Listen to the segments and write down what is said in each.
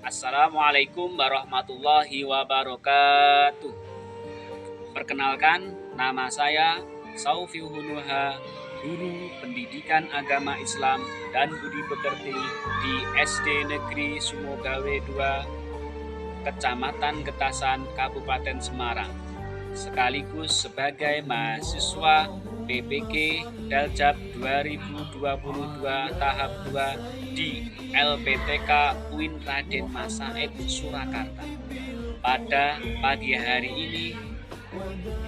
Assalamualaikum warahmatullahi wabarakatuh. Perkenalkan, nama saya Saufi Hunuha, guru pendidikan agama Islam dan budi pekerti di SD Negeri Sumogawe 2, Kecamatan Getasan, Kabupaten Semarang, sekaligus sebagai mahasiswa PPK Daljab 2022 tahap 2 di LPTK UIN Raden Mas Said Surakarta. Pada pagi hari ini,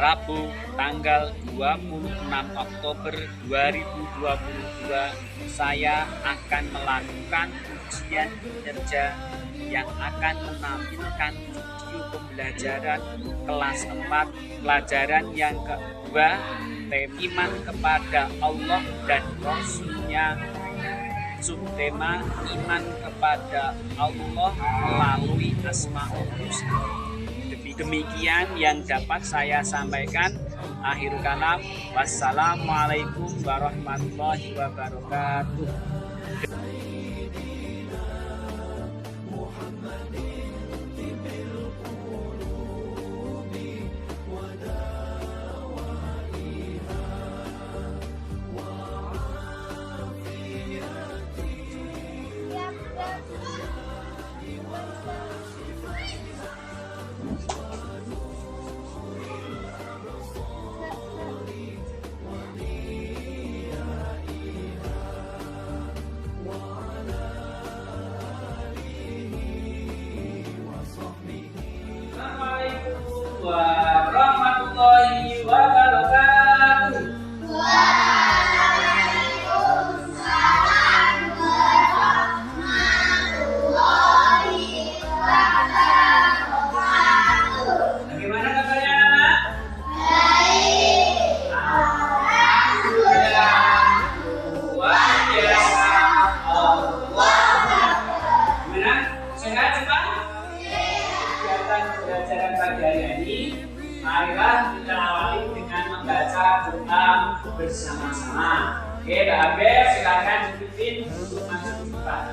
Rabu tanggal 26 Oktober 2022, saya akan melakukan ujian kinerja yang akan menampilkan video pembelajaran kelas 4 pelajaran yang kedua, iman kepada Allah dan Rasul-Nya, subtema iman kepada Allah melalui Asmaul Husna. Demikian yang dapat saya sampaikan. Akhir kalam, wassalamualaikum warahmatullahi wabarakatuh. Warahmatullahi wabarakatuh. Waalaikumsalam warahmatullahi wabarakatuh. Bagaimana kabarnya anak? Baik. Alhamdulillah. Luar biasa. Gimana? Sehat semua? Kegiatan pembelajaran pagi hari ini, marilah kita awali dengan membaca doa bersama-sama. Oke, Mbak Abel, silakan dipimpin untuk masuk cepat.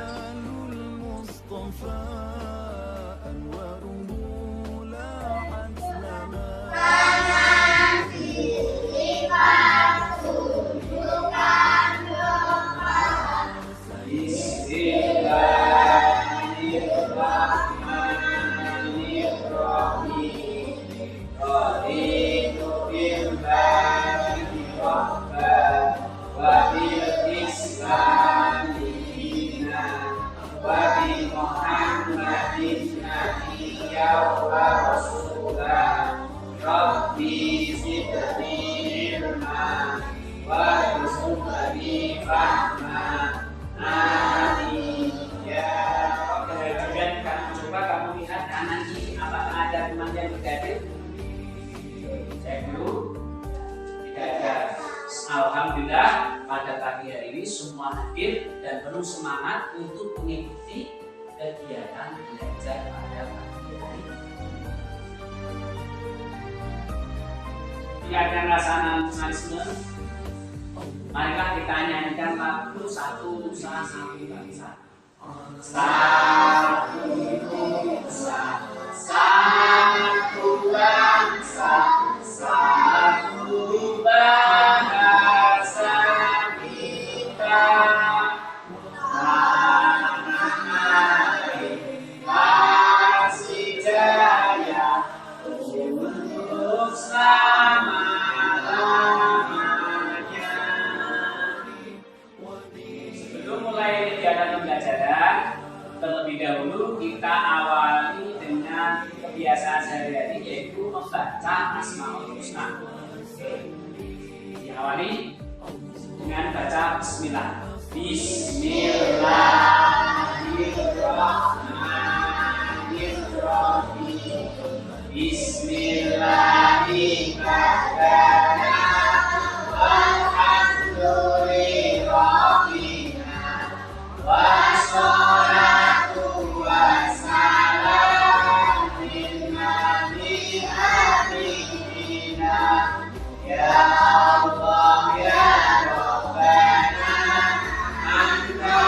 Kanan kiri masuk bukan depan. Bismillahirrahmanirrahim. Raditu billahi rabban wa bil islami dinan wa bi Muhammadin nabiyyan wa rasulan. Rabbi zidni ilma wa rizqni fahma. Amin ya. Kemudian coba kamu lihat kanan kiri, apakah ada teman yang berhadir? Cek dulu. Tidak ada. Alhamdulillah, pada pagi hari ini semua hadir dan penuh semangat untuk mengikuti kegiatan belajar pada pagi hari ini. Akan laksana nasionalisme, marilah kita nyanyikan lagu Satu Nusa Satu Bangsa. Satu Nusa Satu Bangsa, satu bahasa kita. Tanah air Persijaya untuk selama-lamanya. Sebelum mulai kegiatan pembelajaran, terlebih dahulu kita awali dengan kebiasaan sehari-hari, yaitu membaca Asmaul Husna. Diawali dengan baca Bismillah. Bismillahirrahmanirrahim. Bismillahirrahmanirrahim. Alhamdulillahirrahmanirrahim. Wassalatu wassalamu ala nabiyyina ya Allah ya Rabbana anta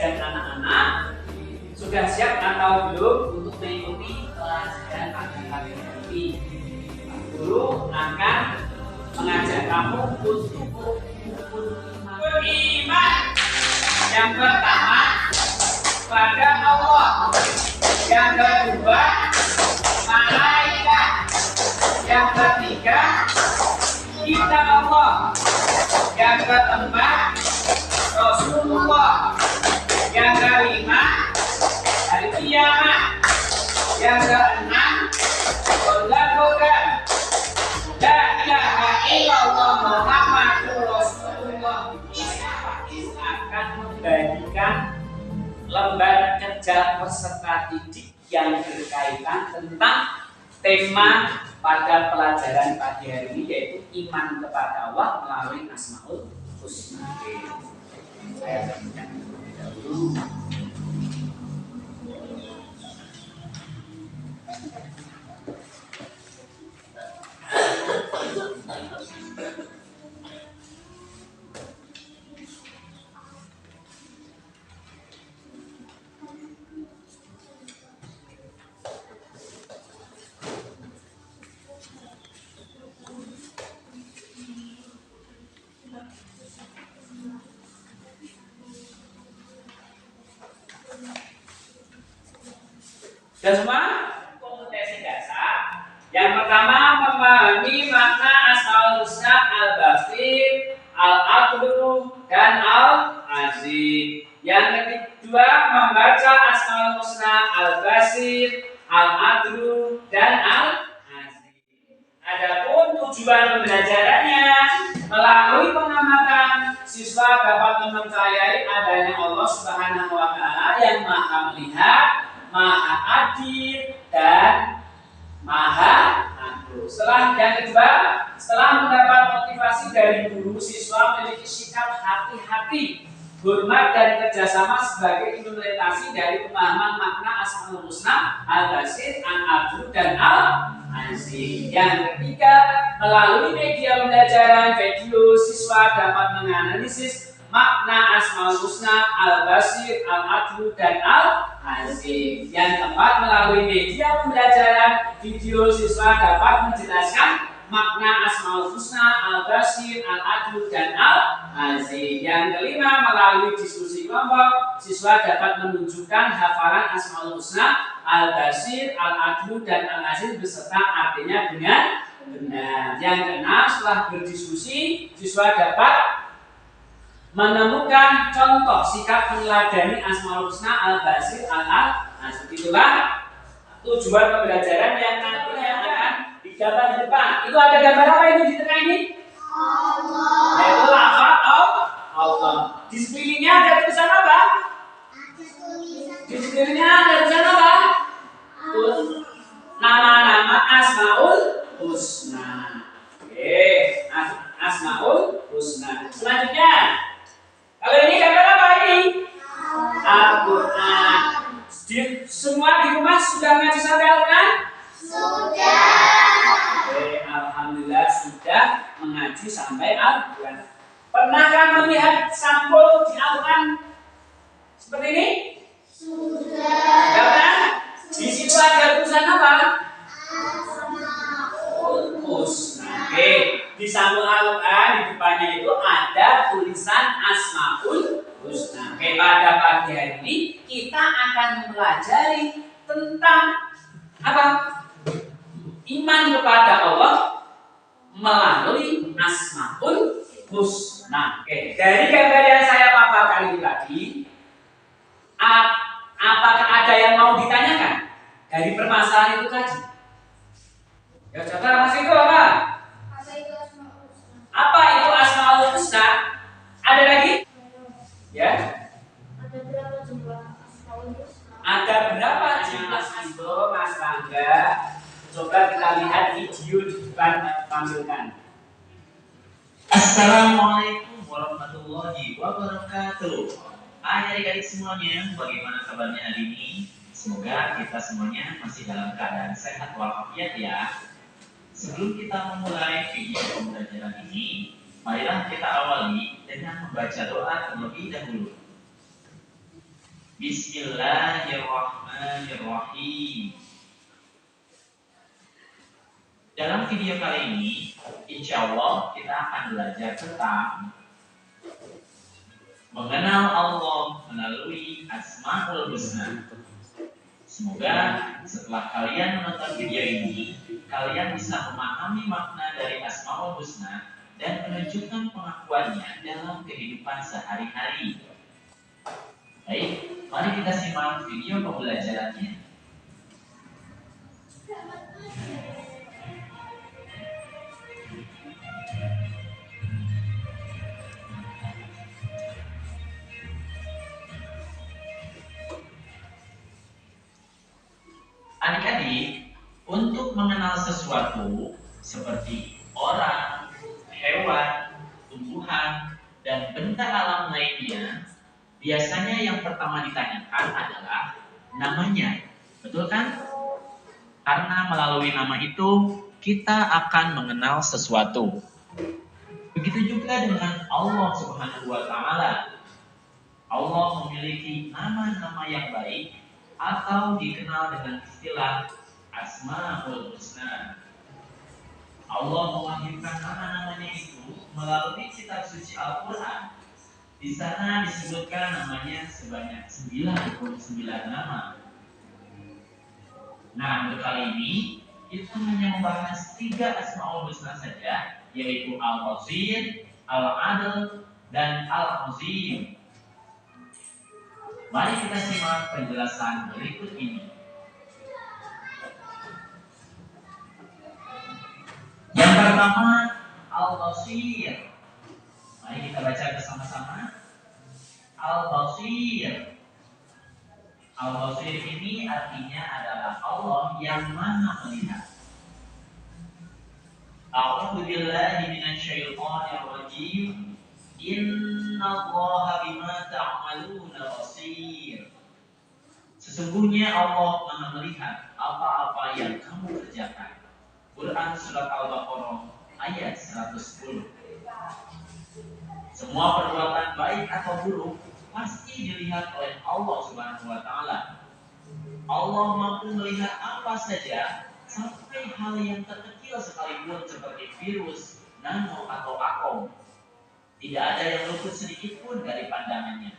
jajan anak-anak sudah siap atau belum untuk mengikuti pelajaran pagi ini? Guru akan mengajak kamu untuk rukun iman. Yang pertama pada Allah, yang kedua malaikat, yang ketiga kita Allah, yang keempat Rasulullah, yang kelima hari kiamat, yang keenam Qul la ilaha illallah Muhammadur Rasulullah. Akan membagikan lembar kerja peserta didik yang berkaitan tentang tema pada pelajaran pagi hari ini, yaitu iman kepada Allah melalui Asmaul Husna. Saya bacakan terlebih dahulu. Dan semua kompetensi dasar. Yang pertama memahami makna Asmaul Husna Al-Basir, Al-Adlu, dan Al-Azim. Yang kedua membaca Asmaul Husna Al-Basir, Al-Adlu, dan Al-Azim. Adapun tujuan pembelajarannya, melalui pengamatan siswa dapat mempercayai adanya Allah Subhanahu wa Ta'ala yang Maha Melihat, Maha Adil, dan Maha Adil. Setelah yang kedua, setelah mendapat motivasi dari guru, siswa memiliki sikap hati-hati, hormat, dan kerjasama sebagai implementasi dari pemahaman makna Asmaul Husna Al-Basir, Al-Adlu, dan Al-Azim. Yang ketiga, melalui media pembelajaran video, siswa dapat menganalisis makna Asmaul Husna Al-Basir, Al-Adlu, dan Al-Azim. Yang keempat, melalui media pembelajaran video, siswa dapat menjelaskan makna Asmaul Husna Al-Basir, Al-Adlu, dan Al-Azim. Yang kelima, melalui diskusi kelompok, siswa dapat menunjukkan hafalan Asmaul Husna Al-Basir, Al-Adlu, dan Al-Azim beserta artinya dengan benar. Yang keenam, setelah berdiskusi, siswa dapat menemukan contoh sikap meneladani Asmaul Husna Al-Basir, Al-Azim. Itulah tujuan pembelajaran yang nantinya akan digambar di depan. Itu ada gambar apa itu di tengah ini? Allah. Yaitu lafaz Allah. Di sekelilingnya ada tulisan apa? Di sekelilingnya ada tulisan apa? Nama-nama Asmaul Husna. Oke, Asmaul Husna. Selanjutnya, kalau ini gambar apa ini? Al-Quran. Semua di rumah sudah ngaji sampai Al-Quran? Sudah. Oke, alhamdulillah sudah mengaji sampai Al-Quran. Pernahkah melihat sampul di Al-Quran seperti ini? Sudah. Karena di situ ada tulisan apa? Asmaul Husna. Oke, di sampul Al-Quran di depannya itu ada tulisan Asmaul Husna. Oke, pada pagi hari ini kita akan mempelajari tentang apa? Iman kepada Allah melalui Asmaul Husna. Oke, dari gambar yang saya paparkan itu tadi, apakah ada yang mau ditanyakan dari permasalahan itu tadi? Ya, saudara, masih itu apa? Apa itu Asmaul Husna? Ada lagi? Ya. Ada berapa jumlah Asmaul Husna? Ada berapa jumlah itu, Mas Rangga? Coba kita lihat video di depan, tampilkan. Assalamualaikum warahmatullahi wabarakatuh. Hai adik-adik semuanya, bagaimana kabarnya hari ini? Semoga kita semuanya masih dalam keadaan sehat walafiat ya. Sebelum kita memulai video pembelajaran ini, marilah kita awali dengan membaca doa terlebih dahulu. Bismillahirrahmanirrahim. Dalam video kali ini, insya Allah kita akan belajar tentang mengenal Allah melalui Asmaul Husna. Semoga setelah kalian menonton video ini, kalian bisa memahami makna dari Asmaul Husna dan menunjukkan pengakuannya dalam kehidupan sehari-hari. Baik, mari kita simak video pembelajarannya. Adik-adik, untuk mengenal sesuatu seperti orang, hewan, tumbuhan, dan benda alam lainnya, biasanya yang pertama ditanyakan adalah namanya. Betul kan? Karena melalui nama itu, kita akan mengenal sesuatu. Begitu juga dengan Allah Subhanahu wa Ta'ala. Allah memiliki nama-nama yang baik atau dikenal dengan istilah Asmaul Husna. Allah mewahidkan nama-namanya itu melalui kitab suci Al-Quran. Di sana disebutkan namanya sebanyak 99 nama. Nah, untuk kali ini kita hanya membahas 3 Asmaul Husna saja, yaitu Al-Basir, Al-Adl, dan Al-Azim. Mari kita simak penjelasan berikut ini. Yang pertama, Al-Basir. Mari kita baca bersama-sama. Al-Basir. Al-Basir ini artinya adalah Allah yang Maha Melihat. A'udzu billahi minasyaitonir rajim. Innallaha bima ta'maluna basir. Sesungguhnya Allah Maha melihat apa-apa yang kamu kerjakan. Quran surat Al-Baqarah ayat 110. Semua perbuatan baik atau buruk pasti dilihat oleh Allah Subhanahu wa Ta'ala. Allah mampu melihat apa saja, sampai hal yang terkecil sekalipun seperti virus, nano atau atom. Tidak ada yang luput sedikit pun dari pandangannya.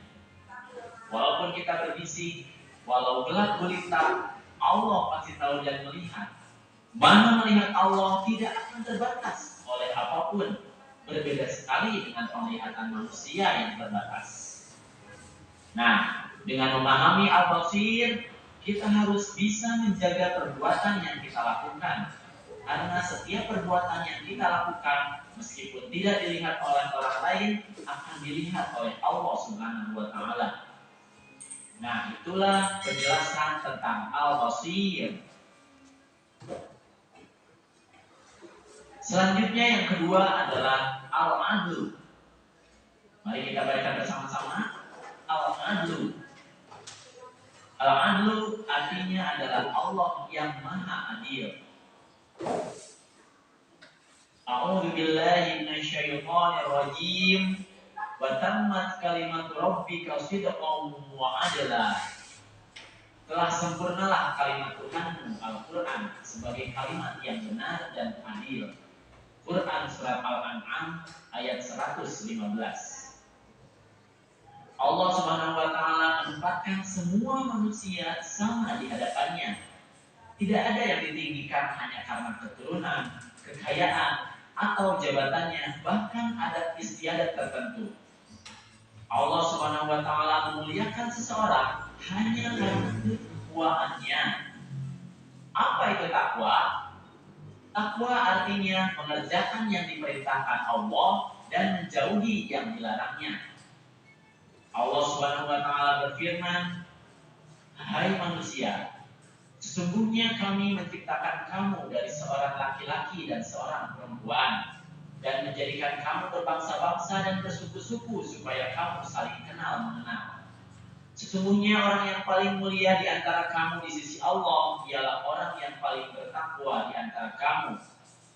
Walaupun kita berbisik, walau gelap gulita, Allah pasti tahu dan melihat. Mana melihat Allah tidak akan terbatas oleh apapun. Berbeda sekali dengan penglihatan manusia yang terbatas. Nah, dengan memahami Al-Basir, kita harus bisa menjaga perbuatan yang kita lakukan. Karena setiap perbuatan yang kita lakukan, meskipun tidak dilihat oleh orang lain, akan dilihat oleh Allah Subhanahu wa Ta'ala. Nah, itulah penjelasan tentang Al-Basir. Selanjutnya yang kedua adalah Al-Adl. Mari kita baca bersama-sama. Al-Adl. Al-Adl artinya adalah Allah yang Maha Adil. A'udzu billahi minasyaitonir rajim. Wa tammat kalimatu rabbika sidqan wa adla. Telah sempurnalah kalimat Tuhanmu Al-Quran sebagai kalimat yang benar dan adil. Quran surat Al-An'am ayat 115. Allah Subhanahu wa Ta'ala menempatkan semua manusia sama di hadapannya. Tidak ada yang ditinggikan hanya karena keturunan, kekayaan, atau jabatannya, bahkan adat istiadat tertentu. Allah Subhanahu wa Ta'ala memuliakan seseorang hanya karena ketakwaannya. Apa itu takwa? Takwa artinya mengerjakan yang diperintahkan Allah dan menjauhi yang dilarangnya. Allah Subhanahu wa Ta'ala berfirman, "Hai manusia, sesungguhnya kami menciptakan kamu dari seorang laki-laki dan seorang perempuan, dan menjadikan kamu berbangsa-bangsa dan bersuku-suku supaya kamu saling kenal mengenal. Sesungguhnya orang yang paling mulia di antara kamu di sisi Allah ialah orang yang paling bertakwa di antara kamu.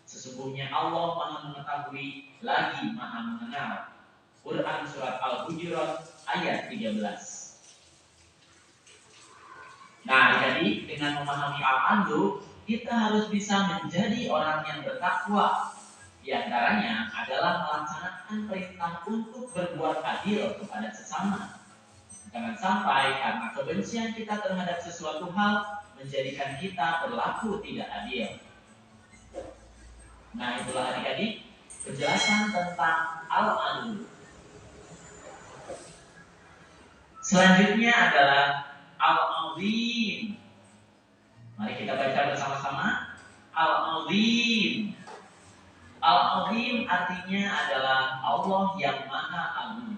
Sesungguhnya Allah Maha mengetahui lagi Maha mengenal." Quran surat Al-Hujurat ayat 13. Nah, jadi dengan memahami al-adlu, kita harus bisa menjadi orang yang bertakwa. Di antaranya adalah melaksanakan perintah untuk berbuat adil kepada sesama. Jangan sampai karena kebencian kita terhadap sesuatu hal menjadikan kita berlaku tidak adil. Nah, itulah adik-adik penjelasan tentang al-adlu. Selanjutnya adalah al-azim. Mari kita baca bersama-sama. Al-azim. Al-azim artinya adalah Allah yang Maha Agung.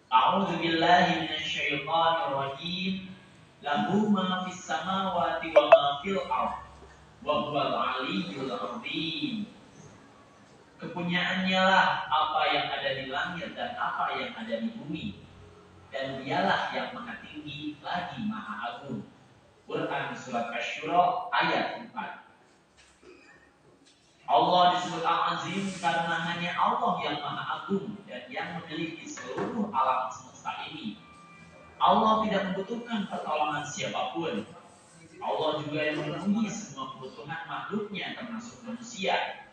A'udzu billahi minasyaitonir rajim. Lahu ma fis samawati wa ma fil ardh. Wa huwal 'aliyyul 'azim. Kepunyaannya lah apa yang ada di langit dan apa yang ada di bumi. Dan dialah yang Maha Tinggi lagi Maha Agung. Quran surat Asy-Syura ayat 4. Allah disebut Al-Azim karena hanya Allah yang Maha Agung dan yang memiliki seluruh alam semesta ini. Allah tidak membutuhkan pertolongan siapapun. Allah juga yang memenuhi semua kebutuhan makhluknya termasuk manusia.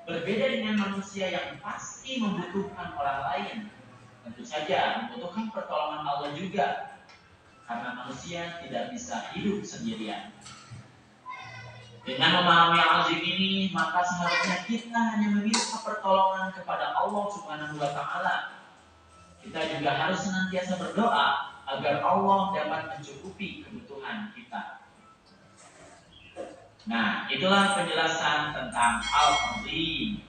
Berbeda dengan manusia yang pasti membutuhkan orang lain. Tentu saja membutuhkan pertolongan Allah juga. Karena manusia tidak bisa hidup sendirian. Dengan memahami al-azim ini, maka seharusnya kita hanya meminta pertolongan kepada Allah Subhanahu wa Ta'ala. Kita juga harus senantiasa berdoa agar Allah dapat mencukupi kebutuhan kita. Nah, itulah penjelasan tentang al-azim.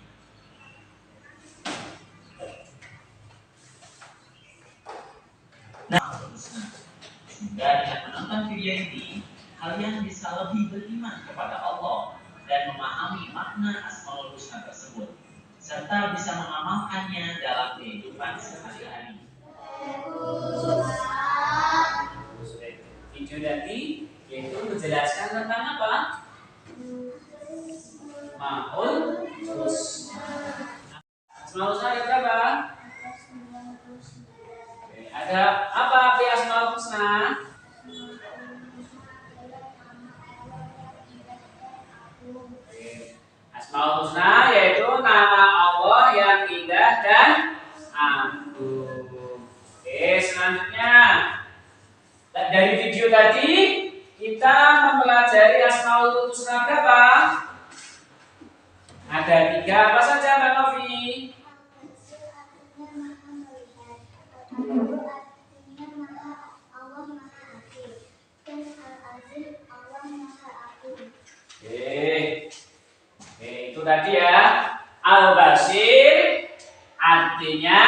Nah, semoga dengan menonton video ini, kalian bisa lebih beriman kepada Allah dan memahami makna Asmaul Husna tersebut, serta bisa mengamalkannya dalam kehidupan sehari-hari. Video tadi yaitu menjelaskan tentang apa? Asmaul Husna. Asmaul Husna ada berapa? Ada apa arti Asmaul Husna? Asmaul Husna yaitu nama Allah yang indah dan agung. Selanjutnya dari video tadi kita mempelajari Asmaul Husna berapa? Ada 3, apa saja Mbak Novi? Itu tadi ya. Al-Basir artinya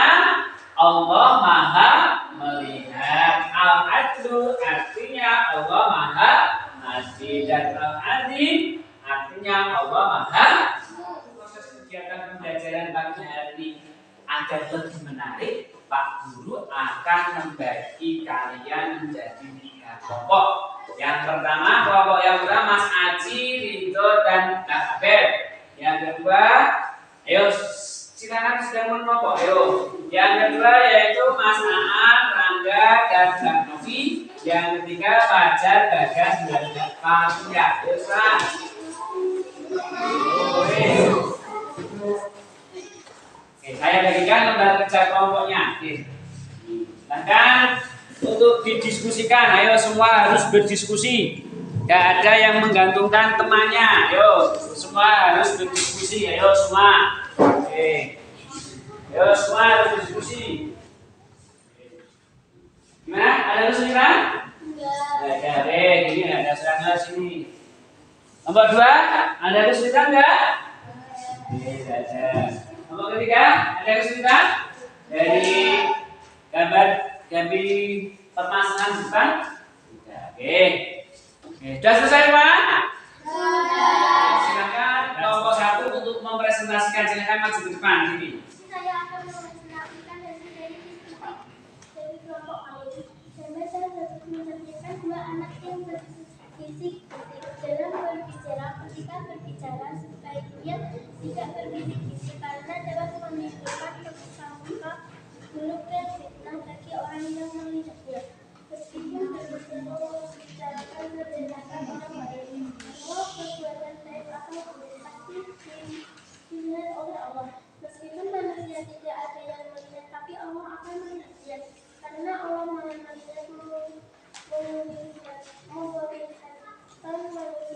Allah Maha melihat. Al-Adlu artinya Allah Maha adil. Dan Al-Azim artinya Allah Maha. Proses kegiatan pembelajaran pagi hari ini agar lebih menarik, Pak Guru akan membagi kalian menjadi 3 kelompok. Yang pertama, kelompok yang pertama Mas Aji, Ridho, dan Kak Abel. Yang kedua, ayo silakan sudah mau kelompok. Ayo. Yang kedua yaitu Mas Aan, Rangga, dan Mbak Novi. Yang ketiga Fajar, Bagas, dan Pak Surya. Ayo silakan. Oke, saya bagikan lembar kerja kelompoknya. Silakan untuk didiskusikan. Ayo semua harus berdiskusi. Gak ada yang menggantungkan temannya. Ayo semua harus berdiskusi. Ayo semua. Oke. Ayo semua harus berdiskusi. Gimana? Ada kesulitan? Enggak. Ada. Ini ada serangga sini. Nomor 2, ada kesulitan enggak? Tidak ada. Nomor ketiga, ada kesulitan? Dari gambar permasalahan depan? Tidak. Oke. Sudah selesai Pak? Silakan kelompok 1 untuk mempresentasikan. Silakan maju ke depan sini. Saya akan mempresentasikan hasil dari diskusi dari kelompok A. Saya dapat menceritakan 2 anak yang berbisik dalam berbicara ketika berbicara sebaiknya tidak berbisik karena dapat menimbulkan prasangka buruk dan fitnah bagi orang yang melihatnya. Meskipun demikian dilihat oleh Allah. Meskipun manusia tidak ada yang melihat, tapi Allah akan melihat dia. Karena Allah melihat manusia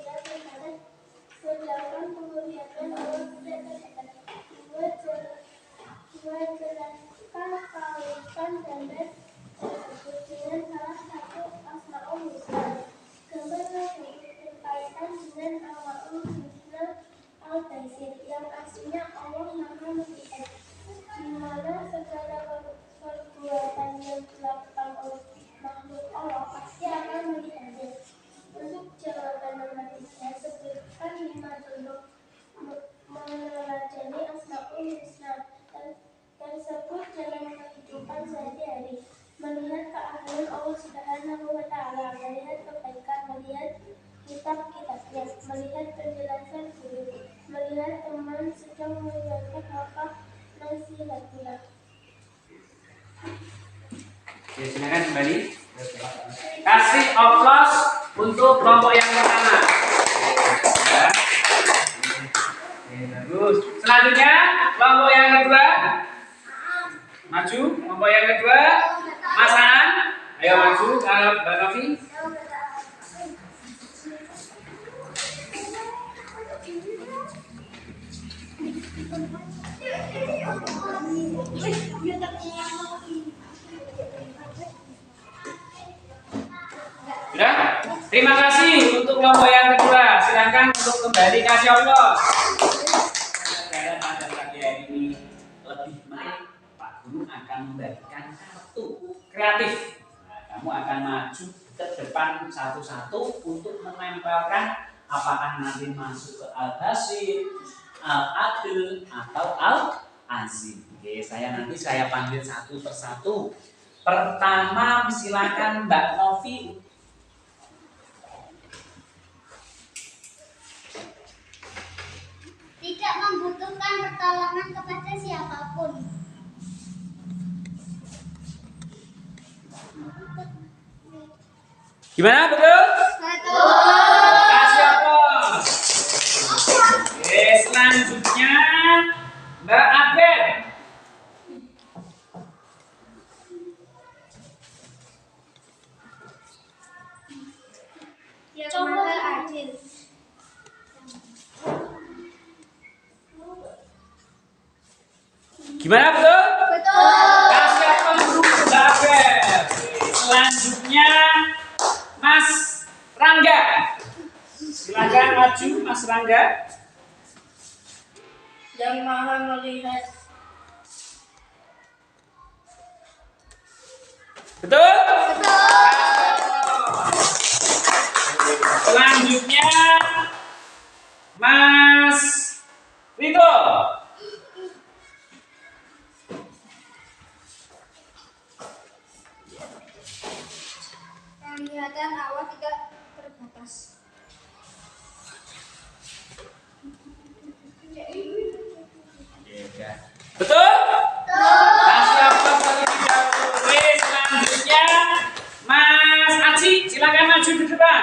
terhadap, sedangkan penglihatan Allah tidak terhadap. Dua jelaskan kaitan gambar tersebut dengan salah satu Asmaul Husna. Gambar tersebut berkaitan dengan Asmaul Husna Al-Taisir, yang aslinya Allah Maha Melihat, di mana segala perbuatan yang dilakukan oleh makhluk Allah pasti akan melihatnya. Untuk jawaban nomor 3, sebutkan 5 contoh meneladani Asmaul Husna tersebut dalam kehidupan sehari-hari. Melihat keagungan Allah Subhanahu wa Ta'ala, melihat kebaikan, melihat kitab-kitabnya, melihat penjelasan guru, melihat teman sedang mendengarkan apa nasihatnya. Oke, silakan kembali. Kasih oplos untuk kelompok yang pertama. Ya. Oke, bagus. Selanjutnya kelompok yang kedua. Maju, kelompok yang kedua. Mas Aan, ayo maju. Kalau Mbak Novi. Sudah? Terima kasih untuk kelompok yang kedua. Silakan untuk kembali kasih oplos. Pelajaran pada pagi hari ini lebih menarik. Pak Guru akan membagikan kartu kreatif. Nah, kamu akan maju ke depan satu-satu untuk menempelkan apakah nanti masuk ke Al-Hasid, Al-Adil, atau Al-Azim. Oke, nanti saya panggil satu persatu. Pertama, silakan Mbak Novi. Tidak membutuhkan pertolongan kepada siapapun. Gimana, betul? Betul. Kasih aplaus. Oke, selanjutnya Mbak Abel. Yang maha adil. Gimana, betul? Betul. Kasih aplaus dulu Mbak Abel. Selanjutnya Mas Rangga. Silakan maju Mas Rangga. Yang maha melihat. Betul? Betul. Selanjutnya Mas Rito. Penglihatan Allah tidak terbatas. Betul? Kasih aplaus terlebih dahulu. Selanjutnya Mas Aci, silakan maju ke depan.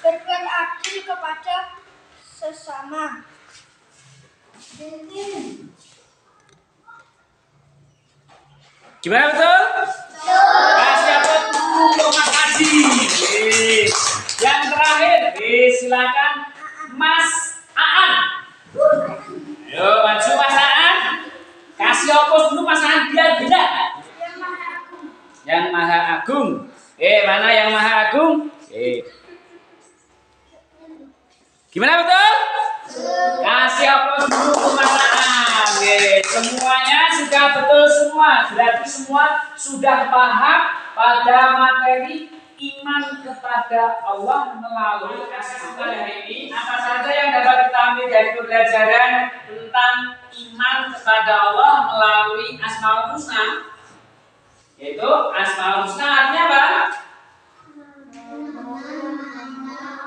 Berbuat adil kepada sesama. Gimana, betul? Kasih aplaus dulu untuk Mas Aji. Yang terakhir, silakan Mas Aan. Ayo maju Mas Aan. Kasih aplaus dulu Mas Aan biar benar. Yang Maha Agung. Mana yang Maha Agung? Gimana, betul? Kasih aplaus dulu untuk Mas Aan. Semuanya sudah betul semua. Berarti semua sudah paham pada materi iman kepada Allah melalui kasih hari ini. Apa saja yang dapat kita ambil dari pembelajaran tentang iman kepada Allah melalui Asmaul Husna? Yaitu Asmaul Husna artinya apa?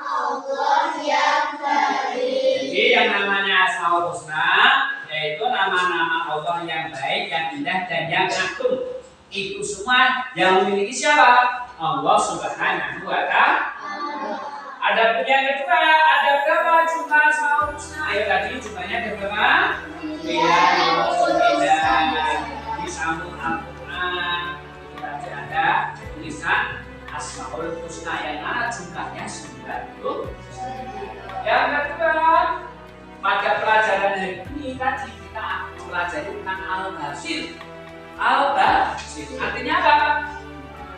Allah yang baik. Jadi yang namanya Asmaul Husna yaitu nama-nama Allah yang baik, yang indah, dan yang agung. Itu semua yang memiliki siapa? Allah Subhanahu wa Ta'ala. Asmaul Husna yang mana jumlahnya 90. Yang kedua, pada pelajaran hari ini tadi kita pelajari tentang Al-Basir. Al-Basir artinya apa?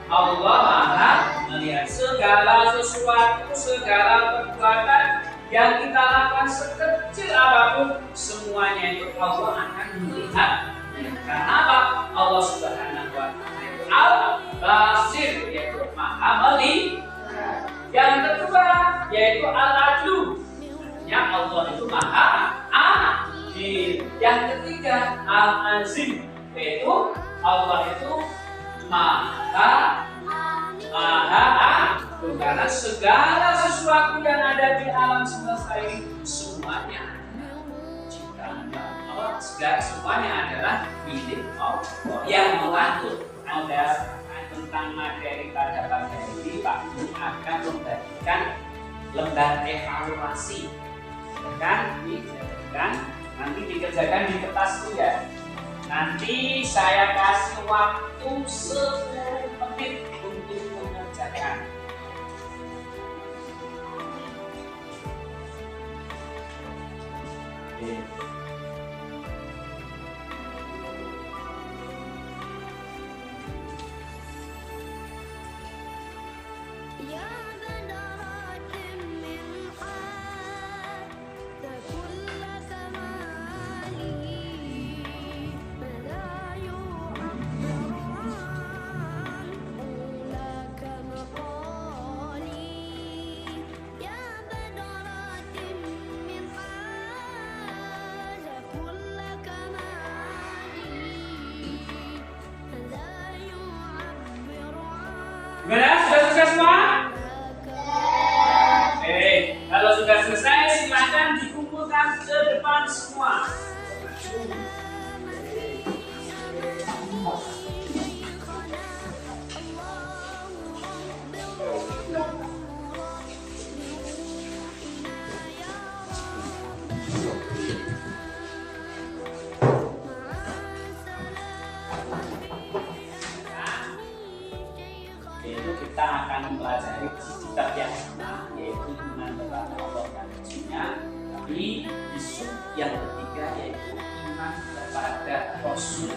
Allah Maha melihat segala sesuatu, segala perbuatan yang kita lakukan sekecil apapun, semuanya itu Allah akan melihat. Karena apa? Allah Subhanahu wa Ta'ala itu Al-Basir, yaitu Maha melihat. Yang kedua yaitu Al-Adlu, artinya Allah itu Maha Adil. Yang ketiga Al-Azim, yaitu Allah itu Maha Agung, karena segala sesuatu yang ada di alam semesta ini semuanya semuanya adalah milik Allah yang mengatur. Ada tentang materi pada pagi ini, Pak Guru akan membagikan lembar evaluasi, kan? Nanti dikerjakan di kertas itu ya. Nanti saya kasih waktu 10 menit untuk mengerjakan. Gimana? Sudah selesai semua? Kalau sudah selesai silakan dikumpulkan ke depan semua. Kita akan mempelajari kitab yang sama, yaitu iman kepada Allah dan Rasulnya. Tapi isu yang ketiga yaitu iman kepada Rasul.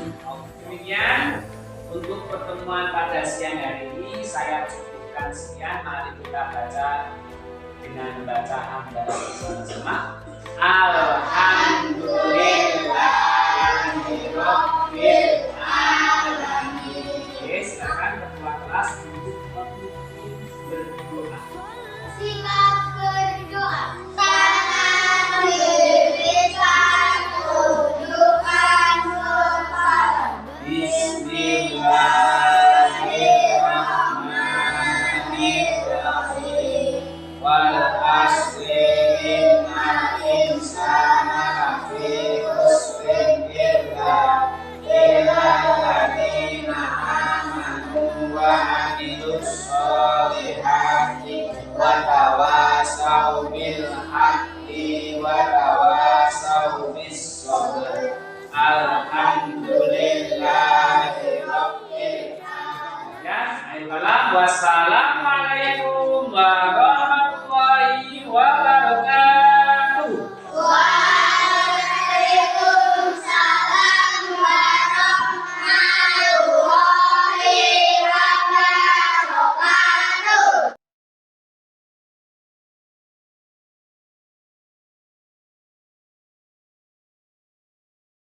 Demikian untuk pertemuan pada siang hari ini saya cukupkan sekian. Mari kita baca dengan membaca hamdalah bersama-sama. Alhamdulillahirabbil alamin. Oke, silakan ketua kelas untuk berdoa. Simak berdoa. Tangan diberikan tunjukkan kepala. Bismillahirrahmanirrahim. Wal asri innal insana lafi khusrin illa alladziina aamanu wa 'amilus sholihati wa